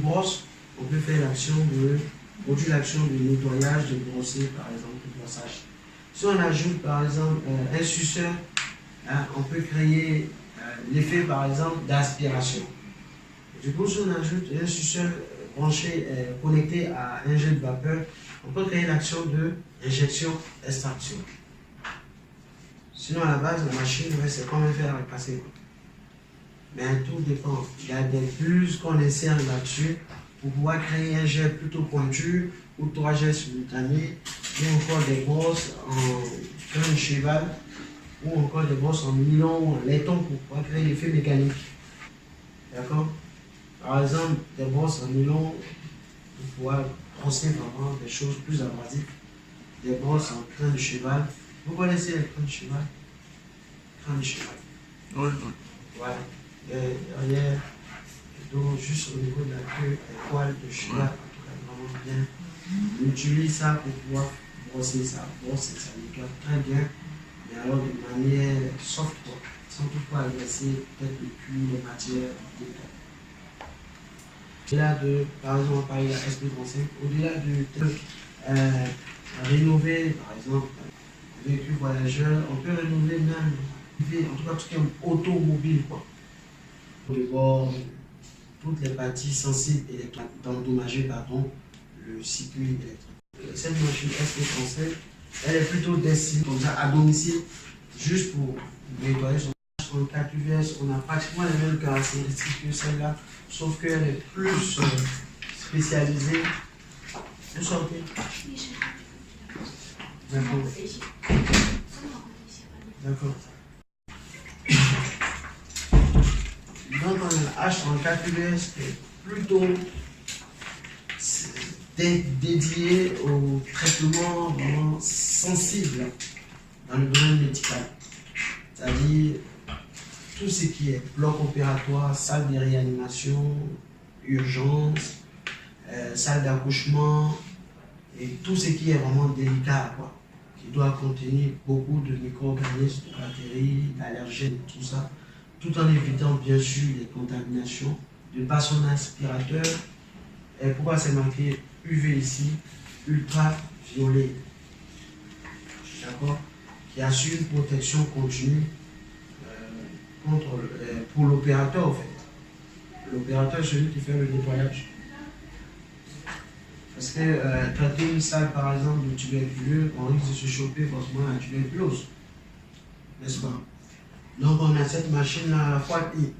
brosse, on peut faire l'action de produire l'action de nettoyage, de brosser par exemple, de brossage. Si on ajoute par exemple un suceur, hein, on peut créer l'effet par exemple d'aspiration. Du coup, si on ajoute un suceur branché, connecté à un jet de vapeur, on peut créer l'action de injection-extraction. Sinon, à la base, la machine, c'est comme un fer à repasser. Mais tout dépend. Il y a des buses qu'on insère là-dessus pour pouvoir créer un jet plutôt pointu ou 3 jets simultanés, ou encore des brosses en crâne de cheval, ou encore des brosses en nylon ou en laiton pour pouvoir créer l'effet mécanique. D'accord? Par exemple, des brosses en nylon pour pouvoir brosser vraiment des choses plus abrasives. Des brosses en crâne de cheval. Vous connaissez les crânes de cheval? Crâne de cheval. Oui. Voilà. Derrière, juste au niveau de la queue, les poils de cheval, en tout cas vraiment bien. On utilise ça pour pouvoir brosser ça. Brosser ça liquore très bien, mais alors de manière soft, quoi, sans toutefois agresser peut-être le cuir, les matières délicates. Au-delà de, par exemple, on parlait de la SP35, au-delà de rénover, par exemple, un véhicule voyageur, on peut rénover même, en tout cas, tout ce qui est automobile, quoi. Pour les bords, toutes les parties sensibles d'endommager, pardon, le circuit électrique. Cette machine SP35, elle est plutôt destinée comme ça à domicile, juste pour nettoyer son UVS. On a pratiquement les mêmes caractéristiques que celle-là, sauf qu'elle est plus spécialisée. Vous sortez? D'accord. D'accord. Donc on a la H34 UVS qui est plutôt dédié au traitement vraiment sensible dans le domaine médical. C'est-à-dire tout ce qui est bloc opératoire, salle de réanimation, urgence, salle d'accouchement et tout ce qui est vraiment délicat, quoi, qui doit contenir beaucoup de micro-organismes, de bactéries, d'allergènes, tout ça, tout en évitant bien sûr les contaminations, de par son aspirateur. Et pourquoi c'est marqué UV ici, ultraviolet, d'accord, qui assure une protection continue pour l'opérateur en fait. L'opérateur, c'est celui qui fait le nettoyage. Parce que traiter une salle par exemple de tuberculeux, on risque de se choper forcément la tuberculose, n'est-ce pas? Donc on a cette machine à la fois qui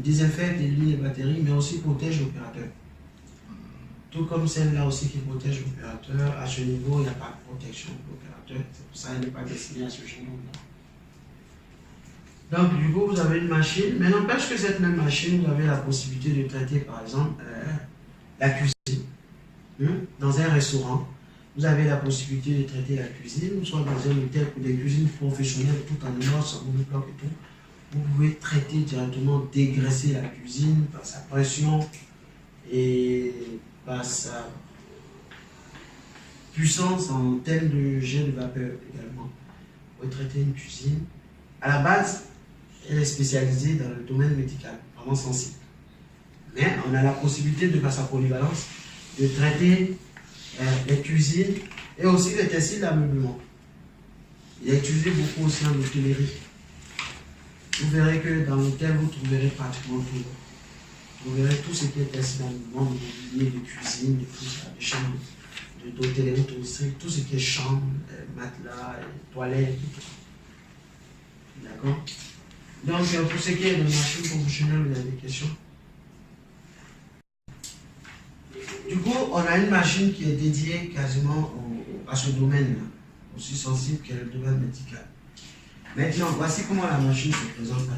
désinfecte et élimine les bactéries, mais aussi protège l'opérateur. Tout comme celle-là aussi qui protège l'opérateur, à ce niveau, il n'y a pas de protection pour l'opérateur. C'est pour ça qu'elle n'est pas destinée à ce genre là. Donc, du coup, vous avez une machine, mais n'empêche que cette même machine, vous avez la possibilité de traiter, par exemple, la cuisine. Dans un restaurant, vous avez la possibilité de traiter la cuisine, soit dans un hôtel pour des cuisines professionnelles, tout en inox, en monobloc et tout. Vous pouvez traiter directement, dégraisser la cuisine par sa pression et par sa puissance en termes de jet de vapeur également. Vous pouvez traiter une cuisine. À la base, elle est spécialisée dans le domaine médical, vraiment sensible. Mais on a la possibilité, de par sa polyvalence, de traiter les cuisines et aussi les textiles d'ameublement. Il est utilisé beaucoup aussi en hôtellerie. Vous verrez que dans l'hôtel, vous trouverez pratiquement tout. Vous verrez tout ce qui est textile d'ameublement, de mobilier, de cuisine, de tout ça, de chambre, d'hôtellerie touristique, tout ce qui est chambre, matelas, toilettes, tout. D'accord? Donc, pour ce qui est de machines professionnelles, vous avez des questions? Du coup, on a une machine qui est dédiée quasiment à ce domaine-là, aussi sensible qu'est le domaine médical. Maintenant, voici comment la machine se présente.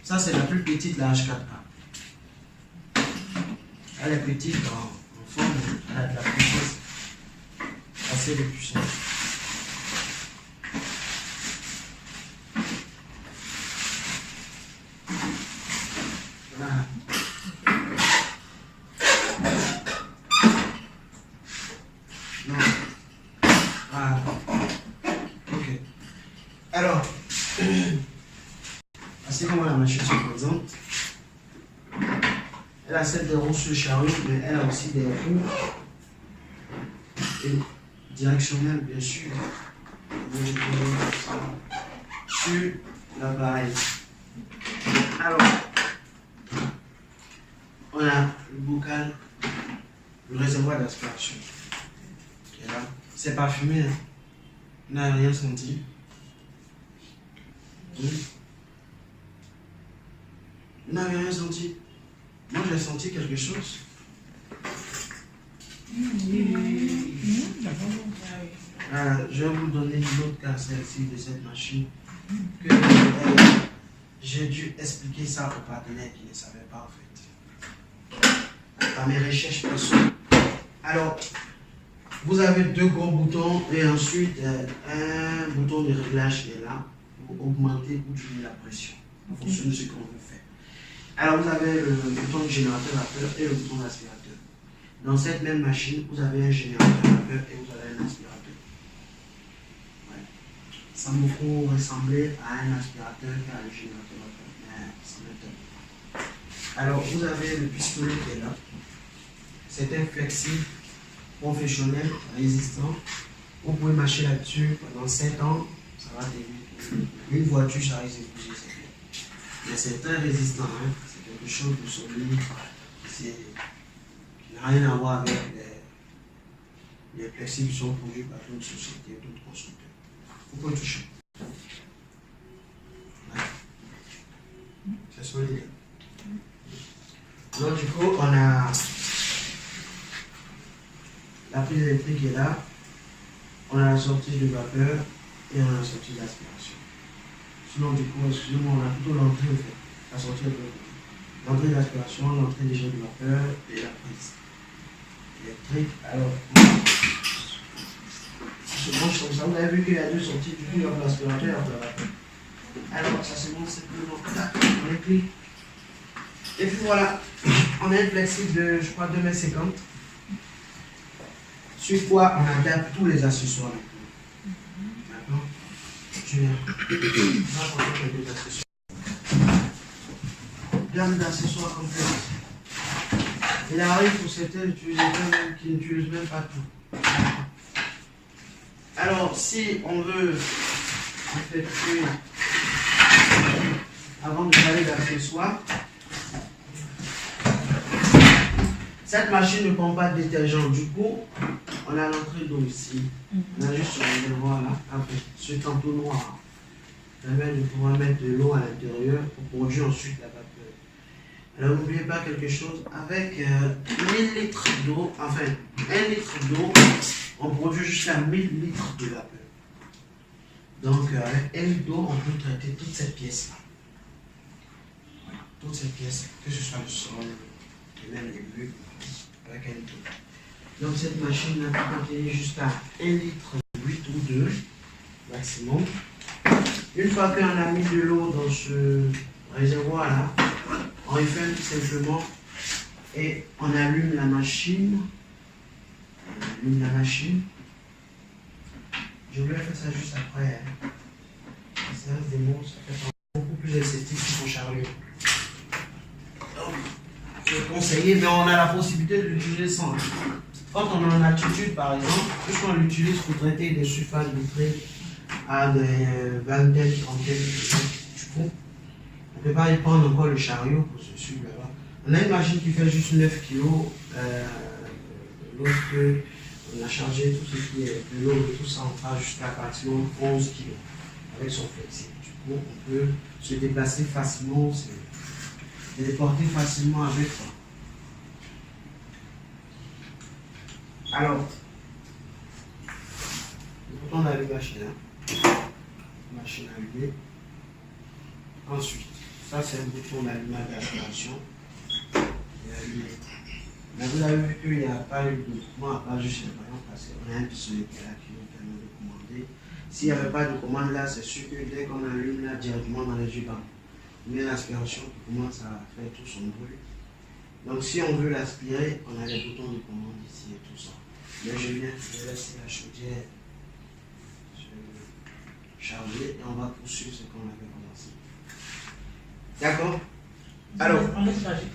Ça, c'est la plus petite, la H4A. Elle est petite en forme, elle a de la puissance, assez de puissance. Voilà. Non. Voilà. Ok. Alors, voici comment la machine se présente. a celle des roues sur le chariot, mais elle a aussi des roues et directionnelles, bien sûr, sur l'appareil. Alors, on a le bocal, le réservoir d'aspiration qui est là. C'est parfumé, hein? On n'a rien senti. On n'a rien senti. Moi, j'ai senti quelque chose. Je vais vous donner une autre caractéristique de cette machine. Que j'ai dû expliquer ça aux partenaires qui ne savaient pas en fait. Dans mes recherches personnelles. Alors, vous avez deux gros boutons et ensuite un bouton de réglage qui est là pour augmenter ou diminuer la pression en fonction de ce qu'on veut faire. Alors, vous avez le bouton de générateur vapeur et le bouton d'aspirateur. Dans cette même machine, vous avez un générateur vapeur et vous avez un aspirateur. Ouais. Ça me faut ressembler à un aspirateur qu'à un générateur vapeur. Mais ça m'étonne. Alors, vous avez le pistolet qui est là. C'est un flexible professionnel, résistant. Vous pouvez marcher là-dessus pendant 7 ans. Ça va t'éviter. Une voiture, ça risque de bouger, c'est bien. Mais c'est très résistant. Hein. C'est quelque chose de solide. Qui n'a rien à voir avec les flexibles qui sont produits par d'autres sociétés, d'autres constructeurs. Vous pouvez toucher. Ouais. C'est solide. Donc du coup, on a la prise électrique qui est là. On a la sortie de vapeur et on a la sortie d'aspiration. Sinon, du coup, excusez-moi, on a plutôt l'entrée en fait. La sortie de l'entrée d'aspiration, l'entrée des jets de vapeur et la prise électrique. Alors, je branche comme ça. Vous avez vu qu'il y a deux sorties, du coup, il y a l'aspirateur et la vapeur. Alors, ça se monte simplement là, on les clique. Et puis voilà, on a une flexible de, je crois, 2,50 m. Sur quoi on adapte tous les accessoires. D'accord? Je vais apporter quelques accessoires. Gamme d'accessoires complète. Il arrive pour certains utilisateurs même qui n'utilisent même pas tout. Alors, si on veut effectuer, avant de parler d'accessoires, cette machine ne prend pas de détergent. Du coup, on a l'entrée d'eau ici. On a juste sur le réservoir là. Après, ce tantôt noir permet de pouvoir mettre de l'eau à l'intérieur pour produire ensuite la vapeur. Alors, n'oubliez pas quelque chose. Avec 1000 litres d'eau, enfin 1 litre d'eau, on produit jusqu'à 1000 litres de vapeur. Donc, avec 1 litre d'eau, on peut traiter toute cette pièce-là. Voilà, toute cette pièce, que ce soit le sol, et même les bulles, avec 1 litre d'eau. Donc, cette machine-là peut contenir jusqu'à 1 litre 8 ou 2 maximum. Une fois qu'on a mis de l'eau dans ce réservoir-là, on referme tout simplement et on allume la machine. On allume la machine. Je voulais faire ça juste après. Hein. Ça reste des mots, ça fait beaucoup plus esthétique que mon chariot. Donc, c'est conseillé, mais on a la possibilité de l'utiliser sans. Quand on est en altitude, par exemple, puisqu'on l'utilise pour traiter des surfaces vitrées à des vingtaines, trentaines du coup, on ne peut pas y prendre encore le chariot pour se suivre là-bas. On a une machine qui fait juste 9 kg. Lorsque on a chargé tout ce qui est de l'eau et tout ça, on fera jusqu'à pratiquement 11 kg avec son flexible. Du coup, on peut se déplacer facilement, se déporter facilement avec ça. Alors, le bouton d'allumage là. Machine allumée. Ensuite, ça c'est un bouton d'allumage d'aspiration. Mais vous avez vu qu'il n'y a pas eu de mouvement à part juste le ballon parce qu'on a un pistolet qui est là qui nous permet de commander. S'il n'y avait pas de commande là, c'est sûr que dès qu'on allume là directement dans les jubans, on met l'aspiration qui commence à faire tout son bruit. Donc si on veut l'aspirer, on a les boutons de commande ici et tout ça. Mais je viens de laisser la chaudière charger et on va poursuivre ce qu'on avait commencé. D'accord? Alors, on laisse charger.